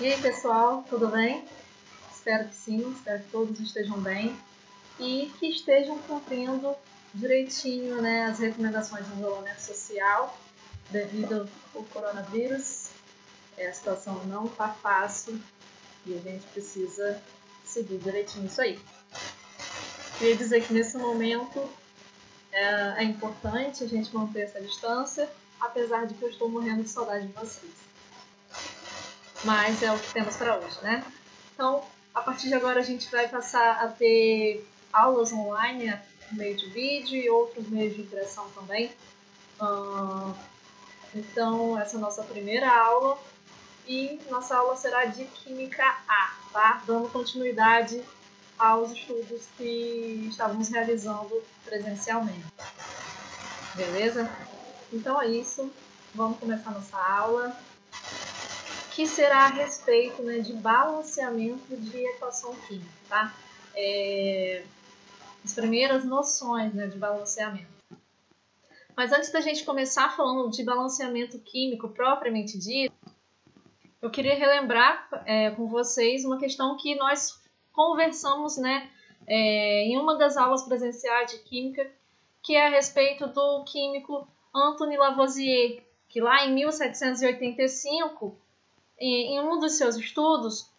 E aí, pessoal, tudo bem? Espero que sim, espero que todos estejam bem e que estejam cumprindo direitinho, né, as recomendações de isolamento social devido ao coronavírus. A situação não está fácil e a gente precisa seguir direitinho isso aí. Queria dizer que nesse momento é importante a gente manter essa distância, apesar de que eu estou morrendo de saudade de vocês. Mas é o que temos para hoje, né? Então, a partir de agora a gente vai passar a ter aulas online por meio de vídeo e outros meios de interação também. Então, essa é a nossa primeira aula e nossa aula será de Química A, tá? Dando continuidade aos estudos que estávamos realizando presencialmente. Beleza? Então é isso. Vamos começar nossa aula, que será a respeito, né, de balanceamento de equação química, tá? As primeiras noções, né, de balanceamento. Mas antes da gente começar falando de balanceamento químico propriamente dito, eu queria relembrar com vocês uma questão que nós conversamos, né, em uma das aulas presenciais de química, que é a respeito do químico Antoine Lavoisier, que lá em 1785, em um dos seus estudos,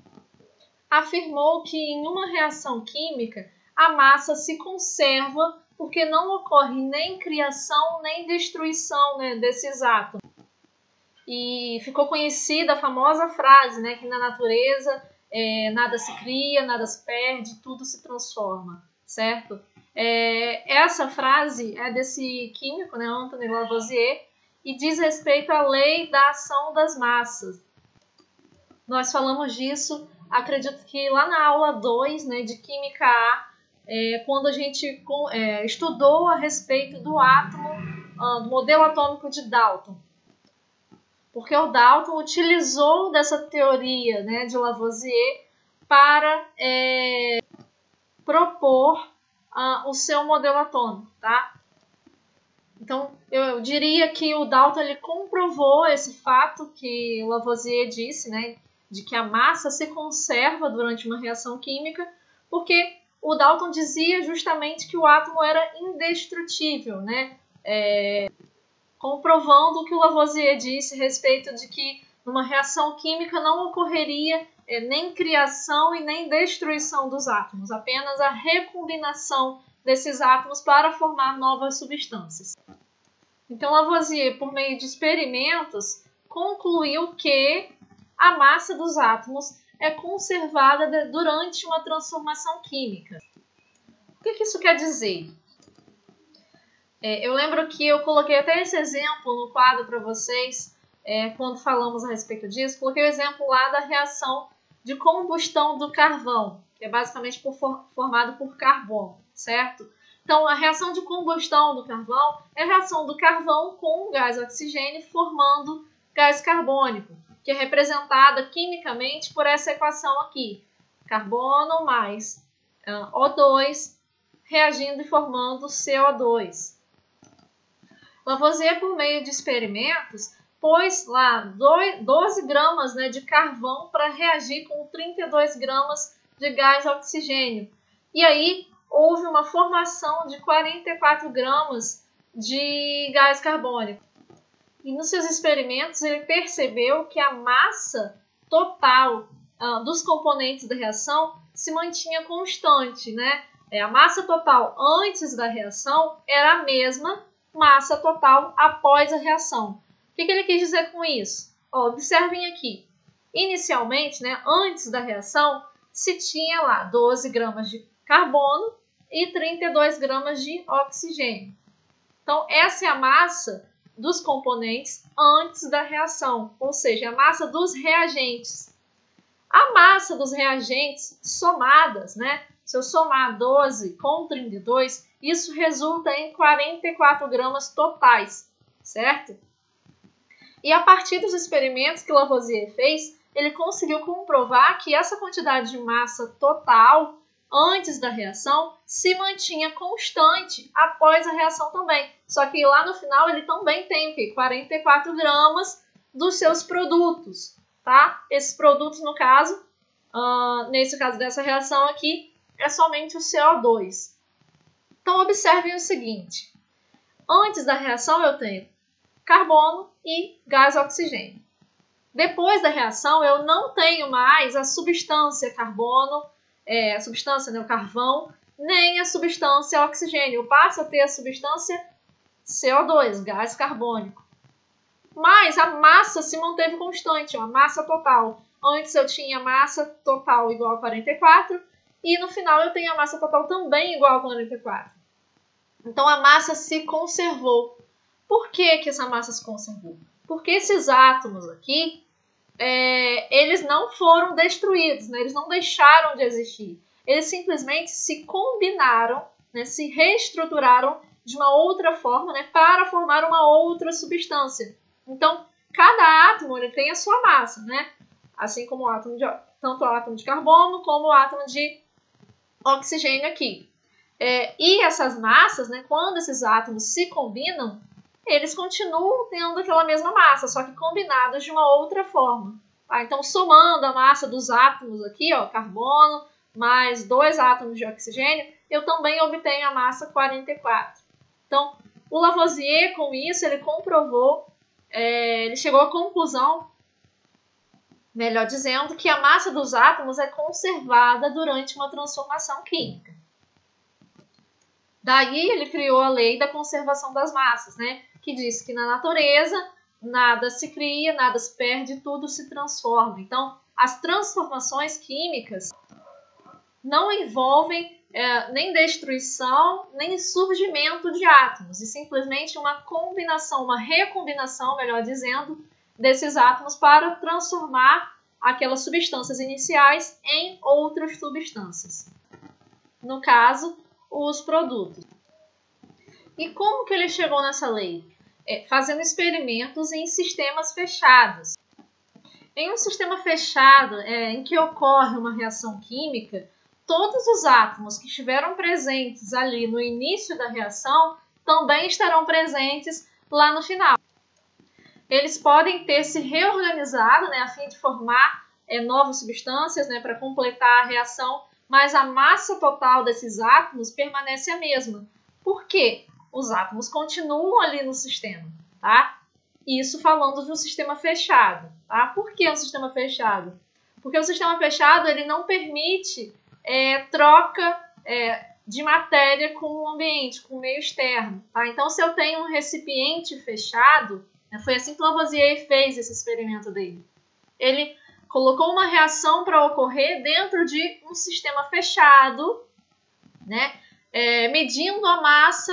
afirmou que em uma reação química a massa se conserva porque não ocorre nem criação nem destruição, né, desses átomos. E ficou conhecida a famosa frase, né, que na natureza nada se cria, nada se perde, tudo se transforma, certo? Essa frase é desse químico, né, Antoine Lavoisier, e diz respeito à lei da ação das massas. Nós falamos disso, acredito que lá na aula 2, né, de Química A, quando a gente estudou a respeito do átomo, do modelo atômico de Dalton. Porque o Dalton utilizou dessa teoria, né, de Lavoisier para propor o seu modelo atômico, tá? Então, eu diria que o Dalton ele comprovou esse fato que o Lavoisier disse, né, de que a massa se conserva durante uma reação química, porque o Dalton dizia justamente que o átomo era indestrutível, né? Comprovando o que o Lavoisier disse a respeito de que numa reação química não ocorreria nem criação e nem destruição dos átomos, apenas a recombinação desses átomos para formar novas substâncias. Então, Lavoisier, por meio de experimentos, concluiu que a massa dos átomos é conservada durante uma transformação química. O que isso quer dizer? Eu lembro que eu coloquei até esse exemplo no quadro para vocês, quando falamos a respeito disso. Coloquei o exemplo lá da reação de combustão do carvão, que é basicamente formado por carbono, certo? Então, a reação de combustão do carvão é a reação do carvão com o gás oxigênio formando gás carbônico, que é representada quimicamente por essa equação aqui. Carbono mais O2 reagindo e formando CO2. Lavoisier, por meio de experimentos, pôs lá 12 gramas, né, de carvão para reagir com 32 gramas de gás oxigênio. E aí houve uma formação de 44 gramas de gás carbônico. E nos seus experimentos ele percebeu que a massa total dos componentes da reação se mantinha constante, né? A massa total antes da reação era a mesma massa total após a reação. O que ele quis dizer com isso? Observem aqui. Inicialmente, né, antes da reação, se tinha lá 12 gramas de carbono e 32 gramas de oxigênio. Então, essa é a massa dos componentes antes da reação, ou seja, a massa dos reagentes. A massa dos reagentes somadas, né? Se eu somar 12 com 32, isso resulta em 44 gramas totais, certo? E a partir dos experimentos que Lavoisier fez, ele conseguiu comprovar que essa quantidade de massa total antes da reação se mantinha constante após a reação também. Só que lá no final ele também tem 44 gramas dos seus produtos. tá? Esses produtos, no caso, nesse caso dessa reação aqui, é somente o CO2. Então, observem o seguinte. Antes da reação, eu tenho carbono e gás oxigênio. Depois da reação, eu não tenho mais a substância carbono, a substância, né, o carvão, nem a substância oxigênio. Eu passo a ter a substância CO2, gás carbônico. Mas a massa se manteve constante, a massa total. Antes eu tinha massa total igual a 44 e no final eu tenho a massa total também igual a 44. Então a massa se conservou. Por que que essa massa se conservou? Porque esses átomos aqui, eles não foram destruídos, né? Eles não deixaram de existir. Eles simplesmente se combinaram, né? Se reestruturaram de uma outra forma, né? Para formar uma outra substância. Então, cada átomo ele tem a sua massa, né? Assim como tanto o átomo de carbono como o átomo de oxigênio aqui. E essas massas, né? Quando esses átomos se combinam, eles continuam tendo aquela mesma massa, só que combinados de uma outra forma. Tá? Então, somando a massa dos átomos aqui, ó, carbono, mais 2 átomos de oxigênio, eu também obtenho a massa 44. Então, o Lavoisier, com isso, ele comprovou, ele chegou à conclusão, melhor dizendo, que a massa dos átomos é conservada durante uma transformação química. Daí ele criou a lei da conservação das massas, né? Que diz que na natureza nada se cria, nada se perde, tudo se transforma. Então, as transformações químicas não envolvem nem destruição, nem surgimento de átomos, e simplesmente uma combinação, uma recombinação, melhor dizendo, desses átomos para transformar aquelas substâncias iniciais em outras substâncias. No caso, os produtos. E como que ele chegou nessa lei? Fazendo experimentos em sistemas fechados. Em um sistema fechado, em que ocorre uma reação química, todos os átomos que estiveram presentes ali no início da reação também estarão presentes lá no final. Eles podem ter se reorganizado, né, a fim de formar novas substâncias, né, para completar a reação, mas a massa total desses átomos permanece a mesma. Por quê? Os átomos continuam ali no sistema, tá? Isso falando de um sistema fechado, tá? Por que um sistema fechado? Porque o sistema fechado ele não permite troca de matéria com o ambiente, com o meio externo, tá? Então, se eu tenho um recipiente fechado, foi assim que Lavoisier fez esse experimento dele. Ele colocou uma reação para ocorrer dentro de um sistema fechado, né? Medindo a massa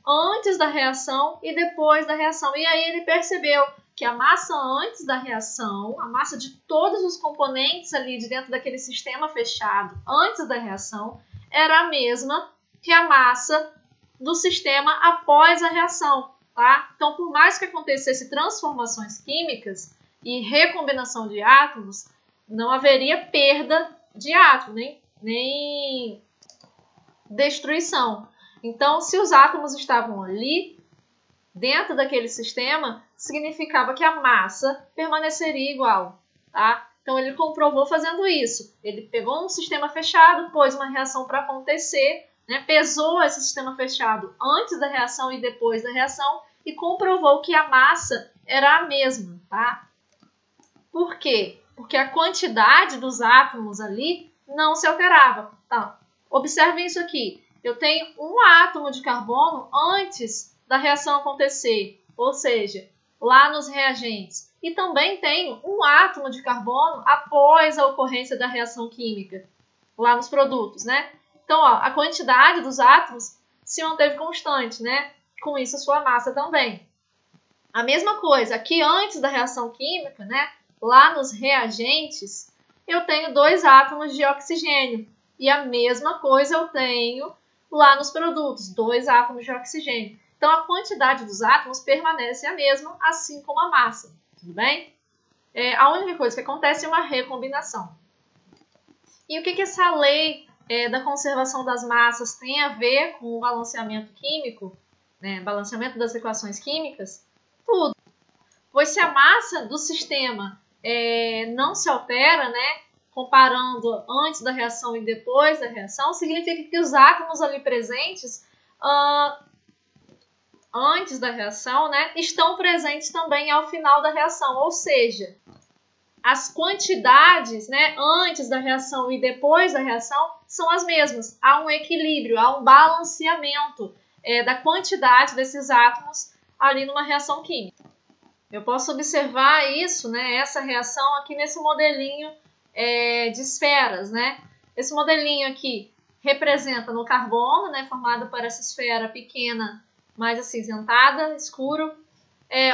antes da reação e depois da reação. E aí ele percebeu que a massa antes da reação, a massa de todos os componentes ali de dentro daquele sistema fechado antes da reação, era a mesma que a massa do sistema após a reação. Tá? Então, por mais que acontecesse transformações químicas e recombinação de átomos, não haveria perda de átomo, nem destruição. Então, se os átomos estavam ali, dentro daquele sistema, significava que a massa permaneceria igual. Tá? Então, ele comprovou fazendo isso. Ele pegou um sistema fechado, pôs uma reação para acontecer, né? Pesou esse sistema fechado antes da reação e depois da reação e comprovou que a massa era a mesma. Tá? Por quê? Porque a quantidade dos átomos ali não se alterava. Tá? Observem isso aqui. Eu tenho um átomo de carbono antes da reação acontecer, ou seja, lá nos reagentes. E também tenho um átomo de carbono após a ocorrência da reação química, lá nos produtos, né? Então, ó, a quantidade dos átomos se manteve constante, né? Com isso, a sua massa também. A mesma coisa, aqui antes da reação química, né? Lá nos reagentes, eu tenho 2 átomos de oxigênio. E a mesma coisa eu tenho lá nos produtos, 2 átomos de oxigênio. Então, a quantidade dos átomos permanece a mesma, assim como a massa. Tudo bem? A única coisa que acontece é uma recombinação. E o que essa lei da conservação das massas tem a ver com o balanceamento químico, né? Balanceamento das equações químicas? Tudo. Pois se a massa do sistema não se altera, né? Comparando antes da reação e depois da reação, significa que os átomos ali presentes antes da reação, né, estão presentes também ao final da reação, ou seja, as quantidades, né, antes da reação e depois da reação são as mesmas. Há um equilíbrio, há um balanceamento da quantidade desses átomos ali numa reação química. Eu posso observar isso, né, essa reação aqui nesse modelinho de esferas, né? Esse modelinho aqui representa no carbono, né, formado por essa esfera pequena, mais acinzentada, escuro.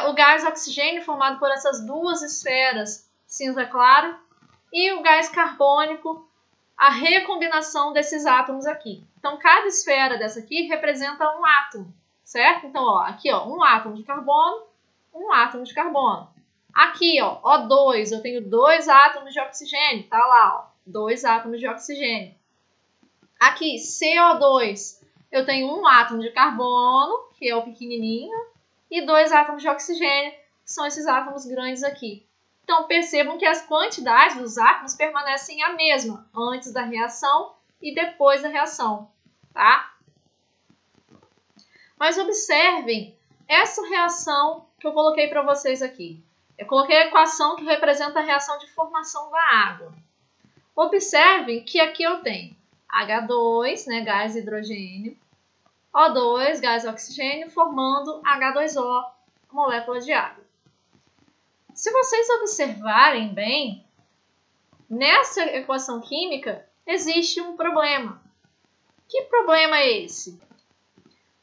O gás oxigênio, formado por essas duas esferas, cinza claro. E o gás carbônico, a recombinação desses átomos aqui. Então, cada esfera dessa aqui representa um átomo, certo? Então, ó, aqui, ó, um átomo de carbono, um átomo de carbono. Aqui, ó, O2, eu tenho 2 átomos de oxigênio, tá lá, ó, 2 átomos de oxigênio. Aqui, CO2, eu tenho um átomo de carbono, que é o pequenininho, e 2 átomos de oxigênio, que são esses átomos grandes aqui. Então, percebam que as quantidades dos átomos permanecem a mesma antes da reação e depois da reação, tá? Mas observem essa reação que eu coloquei para vocês aqui. Eu coloquei a equação que representa a reação de formação da água. Observem que aqui eu tenho H2, né, gás hidrogênio, O2, gás oxigênio, formando H2O, molécula de água. Se vocês observarem bem, nessa equação química existe um problema. Que problema é esse?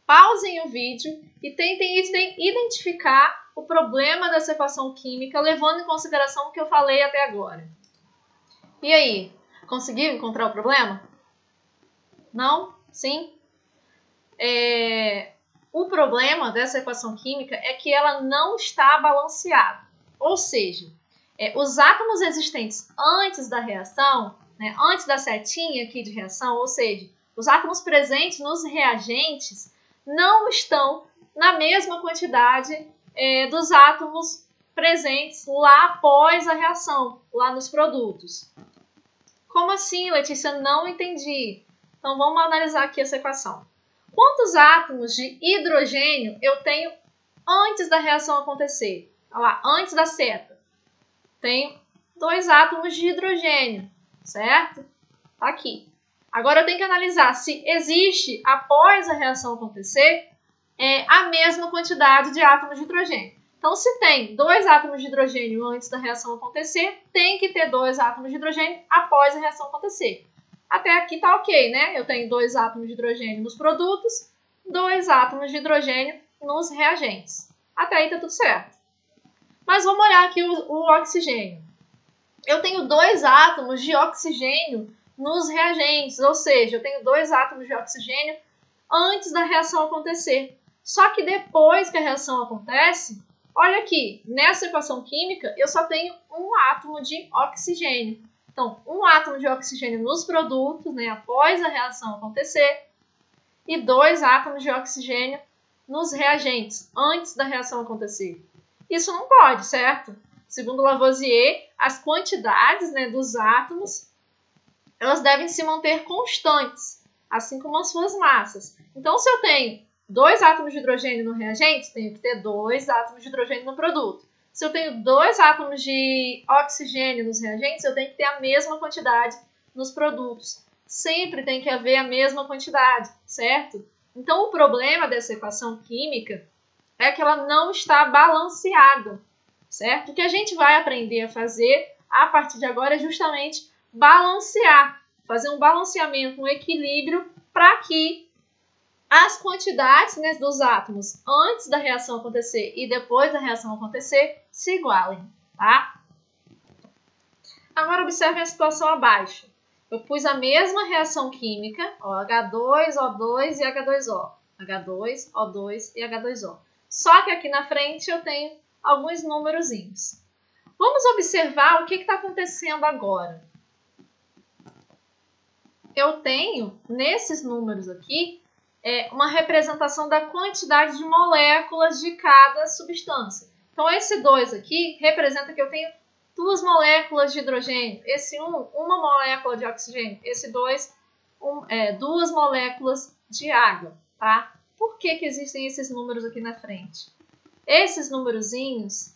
Pausem o vídeo e tentem identificar o problema dessa equação química, levando em consideração o que eu falei até agora. E aí, conseguiu encontrar o problema? Não? Sim? O problema dessa equação química é que ela não está balanceada. Ou seja, os átomos existentes antes da reação, né, antes da setinha aqui de reação, ou seja, os átomos presentes nos reagentes não estão na mesma quantidade dos átomos presentes lá após a reação, lá nos produtos. Como assim, Letícia? Não entendi. Então, vamos analisar aqui essa equação. Quantos átomos de hidrogênio eu tenho antes da reação acontecer? Olha lá, antes da seta. Tenho 2 átomos de hidrogênio, certo? Tá aqui. Agora eu tenho que analisar se existe, após a reação acontecer, a mesma quantidade de átomos de hidrogênio. Então, se tem 2 átomos de hidrogênio antes da reação acontecer, tem que ter 2 átomos de hidrogênio após a reação acontecer. Até aqui tá ok, né? Eu tenho 2 átomos de hidrogênio nos produtos, 2 átomos de hidrogênio nos reagentes. Até aí tá tudo certo. Mas vamos olhar aqui o oxigênio. Eu tenho 2 átomos de oxigênio nos reagentes, ou seja, eu tenho 2 átomos de oxigênio antes da reação acontecer. Só que depois que a reação acontece, olha aqui, nessa equação química eu só tenho um átomo de oxigênio. Então, um átomo de oxigênio nos produtos, né, após a reação acontecer, e 2 átomos de oxigênio nos reagentes, antes da reação acontecer. Isso não pode, certo? Segundo Lavoisier, as quantidades, né, dos átomos, elas devem se manter constantes, assim como as suas massas. Então, se eu tenho 2 átomos de hidrogênio no reagente, tenho que ter 2 átomos de hidrogênio no produto. Se eu tenho 2 átomos de oxigênio nos reagentes, eu tenho que ter a mesma quantidade nos produtos. Sempre tem que haver a mesma quantidade, certo? Então, o problema dessa equação química é que ela não está balanceada, certo? O que a gente vai aprender a fazer a partir de agora é justamente balancear, fazer um balanceamento, um equilíbrio para que as quantidades, né, dos átomos antes da reação acontecer e depois da reação acontecer se igualem, tá? Agora observem a situação abaixo. Eu pus a mesma reação química, ó, H2, O2 e H2O. H2, O2 e H2O. Só que aqui na frente eu tenho alguns númerozinhos. Vamos observar o que está acontecendo agora. Eu tenho, nesses números aqui, uma representação da quantidade de moléculas de cada substância. Então, esse 2 aqui representa que eu tenho duas moléculas de hidrogênio. Esse 1, uma molécula de oxigênio. Esse 2, duas moléculas de água, tá? Por que que existem esses números aqui na frente? Esses numerozinhos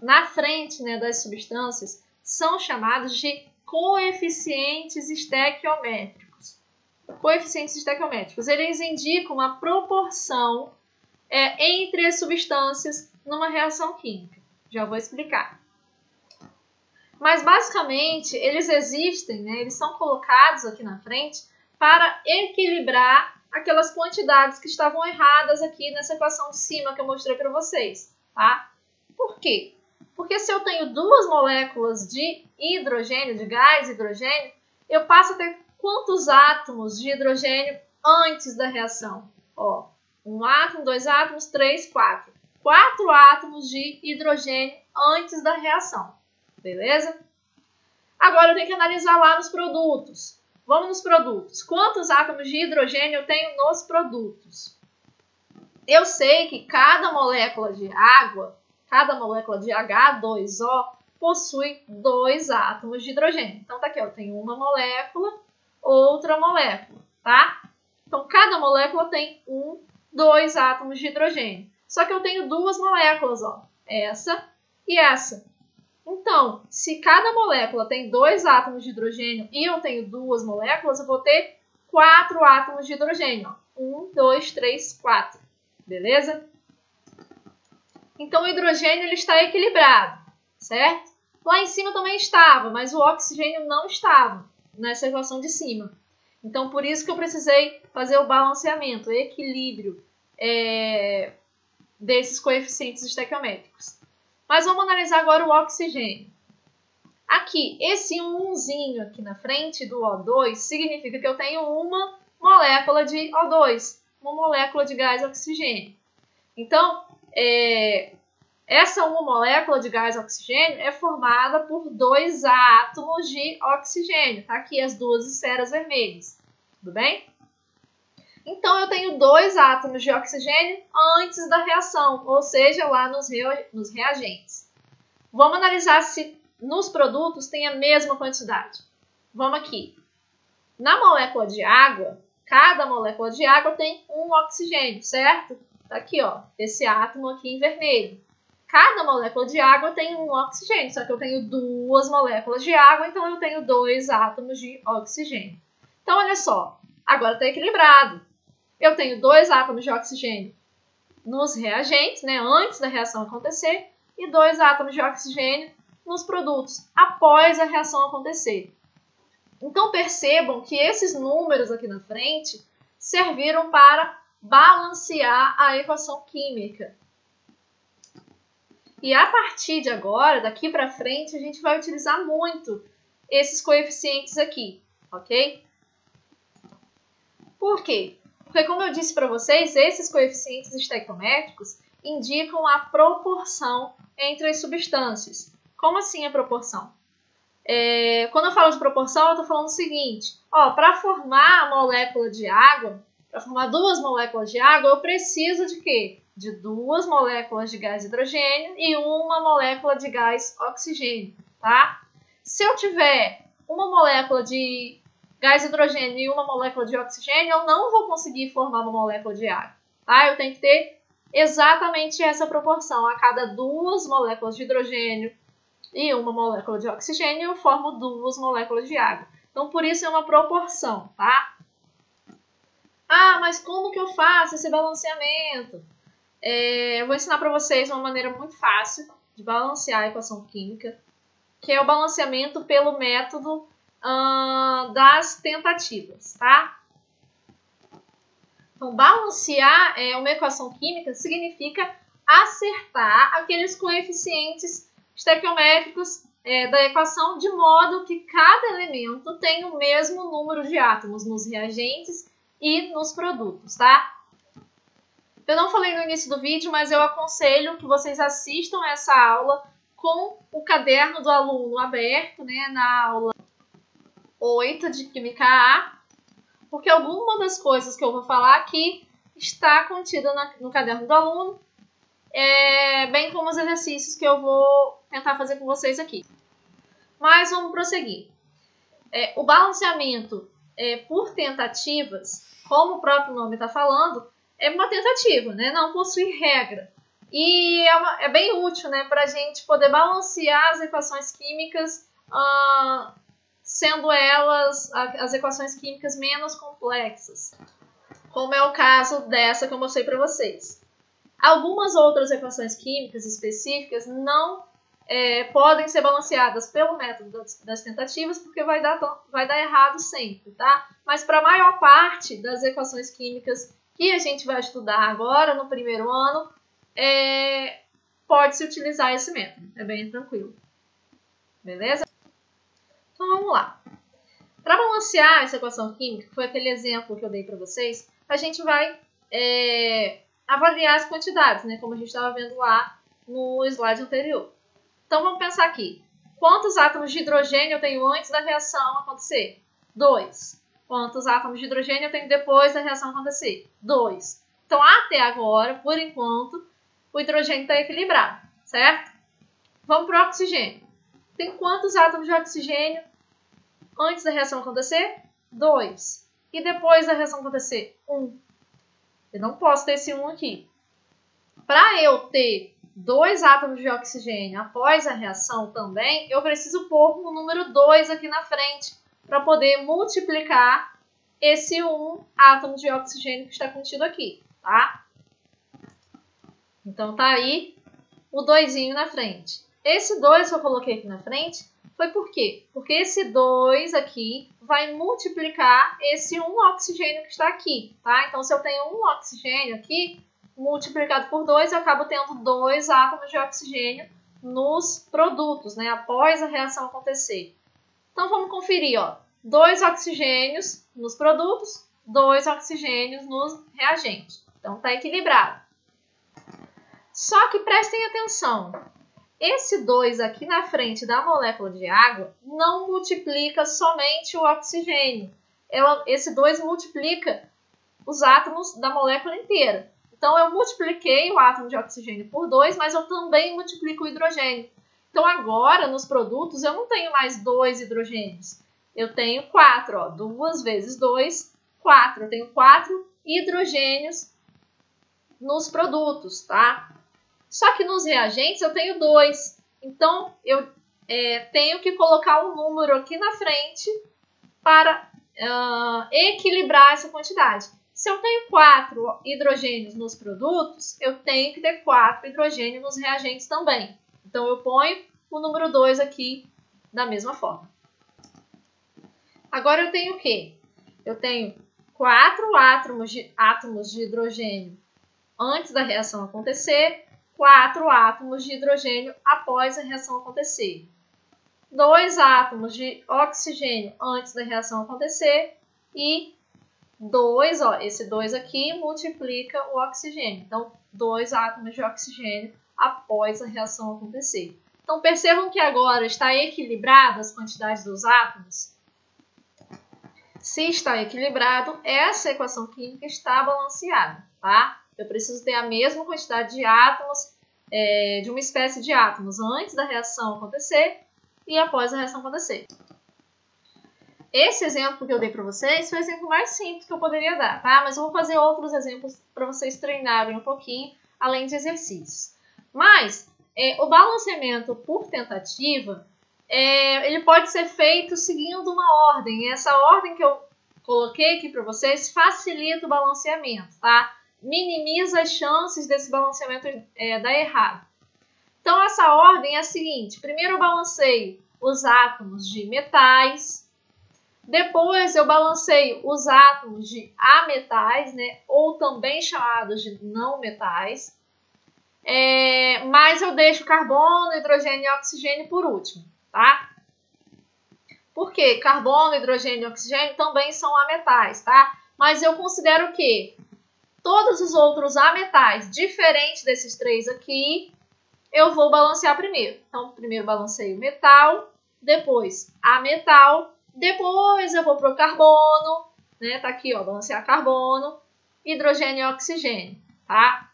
na frente, né, das substâncias são chamados de coeficientes estequiométricos. Coeficientes estequiométricos, eles indicam a proporção entre as substâncias numa reação química. Já vou explicar. Mas, basicamente, eles existem, né, eles são colocados aqui na frente para equilibrar aquelas quantidades que estavam erradas aqui nessa equação de cima que eu mostrei para vocês, tá? Por quê? Porque se eu tenho duas moléculas de hidrogênio, de gás hidrogênio, eu passo a ter quantos átomos de hidrogênio antes da reação? Ó, um átomo, dois átomos, três, quatro. 4 átomos de hidrogênio antes da reação. Beleza? Agora eu tenho que analisar lá nos produtos. Vamos nos produtos. Quantos átomos de hidrogênio eu tenho nos produtos? Eu sei que cada molécula de água, cada molécula de H2O, possui 2 átomos de hidrogênio. Então tá aqui, eu tenho uma molécula, outra molécula, tá? Então cada molécula tem 2 átomos de hidrogênio. Só que eu tenho duas moléculas, ó, essa e essa. Então, se cada molécula tem 2 átomos de hidrogênio e eu tenho duas moléculas, eu vou ter 4 átomos de hidrogênio. 1, 2, 3, 4. Beleza? Então, o hidrogênio ele está equilibrado, certo? Lá em cima também estava, mas o oxigênio não estava nessa equação de cima. Então, por isso que eu precisei fazer o balanceamento, o equilíbrio desses coeficientes estequiométricos. Mas vamos analisar agora o oxigênio. Aqui, esse 1zinho aqui na frente do O2 significa que eu tenho uma molécula de O2, uma molécula de gás oxigênio. Então, essa uma molécula de gás oxigênio é formada por 2 átomos de oxigênio. Tá aqui as duas esferas vermelhas. Tudo bem? Então, eu tenho 2 átomos de oxigênio antes da reação, ou seja, lá nos reagentes. Vamos analisar se nos produtos tem a mesma quantidade. Vamos aqui. Na molécula de água, cada molécula de água tem um oxigênio, certo? Tá aqui, ó, esse átomo aqui em vermelho. Cada molécula de água tem um oxigênio, só que eu tenho 2 moléculas de água, então eu tenho 2 átomos de oxigênio. Então, olha só, agora está equilibrado. Eu tenho 2 átomos de oxigênio nos reagentes, né, antes da reação acontecer, e 2 átomos de oxigênio nos produtos, após a reação acontecer. Então, percebam que esses números aqui na frente serviram para balancear a equação química. E a partir de agora, daqui para frente, a gente vai utilizar muito esses coeficientes aqui, ok? Por quê? Porque, como eu disse para vocês, esses coeficientes estequiométricos indicam a proporção entre as substâncias. Como assim a proporção? Quando eu falo de proporção, eu estou falando o seguinte. Para formar a molécula de água, para formar 2 moléculas de água, eu preciso de quê? De 2 moléculas de gás hidrogênio e uma molécula de gás oxigênio, tá? Se eu tiver uma molécula de gás hidrogênio e uma molécula de oxigênio, eu não vou conseguir formar uma molécula de água, tá? Eu tenho que ter exatamente essa proporção. A cada 2 moléculas de hidrogênio e uma molécula de oxigênio, eu formo 2 moléculas de água. Então, por isso é uma proporção, tá? Ah, mas como que eu faço esse balanceamento? Eu vou ensinar para vocês uma maneira muito fácil de balancear a equação química, que é o balanceamento pelo método das tentativas, tá? Então, balancear uma equação química significa acertar aqueles coeficientes estequiométricos da equação de modo que cada elemento tenha o mesmo número de átomos nos reagentes e nos produtos, tá? Eu não falei no início do vídeo, mas eu aconselho que vocês assistam essa aula com o caderno do aluno aberto, né, na aula 8 de Química A, porque alguma das coisas que eu vou falar aqui está contida no caderno do aluno bem como os exercícios que eu vou tentar fazer com vocês aqui. Mas vamos prosseguir. O balanceamento por tentativas, como o próprio nome está falando, é uma tentativa, né? Não possui regra. E é bem útil, né, para a gente poder balancear as equações químicas, sendo elas as equações químicas menos complexas, como é o caso dessa que eu mostrei para vocês. Algumas outras equações químicas específicas não podem ser balanceadas pelo método das tentativas, porque vai dar errado sempre, tá? Mas para a maior parte das equações químicas que a gente vai estudar agora no primeiro ano, pode-se utilizar esse método. É bem tranquilo. Beleza? Então vamos lá. Para balancear essa equação química, que foi aquele exemplo que eu dei para vocês, a gente vai avaliar as quantidades, né? Como a gente estava vendo lá no slide anterior. Então vamos pensar aqui. Quantos átomos de hidrogênio eu tenho antes da reação acontecer? 2. Quantos átomos de hidrogênio eu tenho depois da reação acontecer? 2. Então até agora, por enquanto, o hidrogênio está equilibrado, certo? Vamos para o oxigênio. Tem quantos átomos de oxigênio antes da reação acontecer? 2. E depois da reação acontecer? 1. Eu não posso ter esse 1 aqui. Para eu ter 2 átomos de oxigênio após a reação também, eu preciso pôr o número 2 aqui na frente para poder multiplicar esse 1 átomo de oxigênio que está contido aqui, tá? Então tá aí o 2 na frente. Esse 2 que eu coloquei aqui na frente foi por quê? Porque esse 2 aqui vai multiplicar esse 1 oxigênio que está aqui, tá? Então se eu tenho 1 oxigênio aqui, multiplicado por 2, eu acabo tendo 2 átomos de oxigênio nos produtos, né? Após a reação acontecer. Então vamos conferir, ó. 2 oxigênios nos produtos, 2 oxigênios nos reagentes. Então tá equilibrado. Só que prestem atenção. Esse 2 aqui na frente da molécula de água não multiplica somente o oxigênio. Esse 2 multiplica os átomos da molécula inteira. Então, eu multipliquei o átomo de oxigênio por 2, mas eu também multiplico o hidrogênio. Então, agora, nos produtos, eu não tenho mais 2 hidrogênios. Eu tenho 4. Ó, 2 vezes 2, 4. Eu tenho 4 hidrogênios nos produtos, tá? Só que nos reagentes eu tenho 2. Então, eu tenho que colocar um número aqui na frente para equilibrar essa quantidade. Se eu tenho 4 hidrogênios nos produtos, eu tenho que ter 4 hidrogênios nos reagentes também. Então, eu ponho o número 2 aqui da mesma forma. Agora, eu tenho o quê? Eu tenho 4 átomos de hidrogênio antes da reação acontecer, 4 átomos de hidrogênio após a reação acontecer. 2 átomos de oxigênio antes da reação acontecer e 2, ó, esse 2 aqui multiplica o oxigênio. Então, 2 átomos de oxigênio após a reação acontecer. Então, percebam que agora está equilibrado as quantidades dos átomos. Se está equilibrado, essa equação química está balanceada, tá? Eu preciso ter a mesma quantidade de átomos, de uma espécie de átomos antes da reação acontecer e após a reação acontecer. Esse exemplo que eu dei para vocês foi o exemplo mais simples que eu poderia dar, tá? Mas eu vou fazer outros exemplos para vocês treinarem um pouquinho, além de exercícios. Mas o balanceamento por tentativa, ele pode ser feito seguindo uma ordem. E essa ordem que eu coloquei aqui para vocês facilita o balanceamento, tá? Minimiza as chances desse balanceamento dar errado. Então, essa ordem é a seguinte. Primeiro eu balanceio os átomos de metais. Depois eu balanceio os átomos de ametais, né, ou também chamados de não metais. Mas eu deixo carbono, hidrogênio e oxigênio por último, tá? Por quê? Carbono, hidrogênio e oxigênio também são ametais, tá? Mas eu considero que todos os outros ametais, diferentes desses 3 aqui, eu vou balancear primeiro. Então, primeiro balanceio metal, depois ametal, depois eu vou para o carbono, né? Tá aqui, ó, balancear carbono, hidrogênio e oxigênio, tá?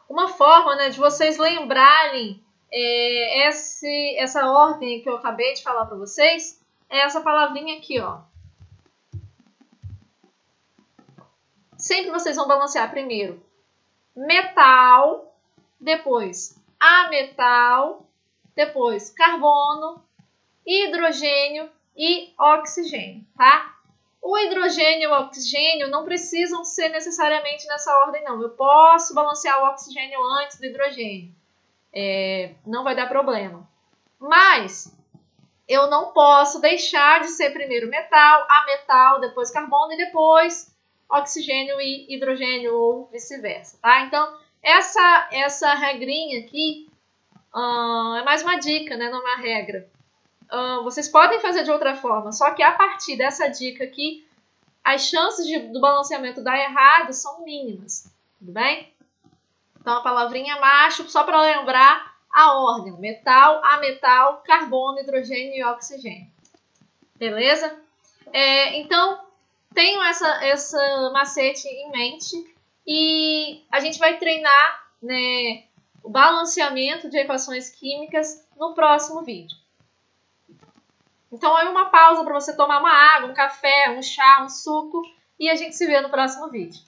Uma forma, né, de vocês lembrarem essa ordem que eu acabei de falar para vocês é essa palavrinha aqui, ó. Sempre vocês vão balancear primeiro metal, depois ametal, depois carbono, hidrogênio e oxigênio, tá? O hidrogênio e o oxigênio não precisam ser necessariamente nessa ordem, não. Eu posso balancear o oxigênio antes do hidrogênio. Não vai dar problema. Mas eu não posso deixar de ser primeiro metal, ametal, depois carbono e depois oxigênio e hidrogênio ou vice-versa, tá? Então, essa regrinha aqui é mais uma dica, né? Não é uma regra. Vocês podem fazer de outra forma, só que a partir dessa dica aqui, as chances do balanceamento dar errado são mínimas, tudo bem? Então, a palavrinha macho, só para lembrar a ordem: metal, ametal, carbono, hidrogênio e oxigênio. Beleza? Então, tenho essa macete em mente e a gente vai treinar, né, o balanceamento de equações químicas no próximo vídeo. Então, aí uma pausa para você tomar uma água, um café, um chá, um suco e a gente se vê no próximo vídeo.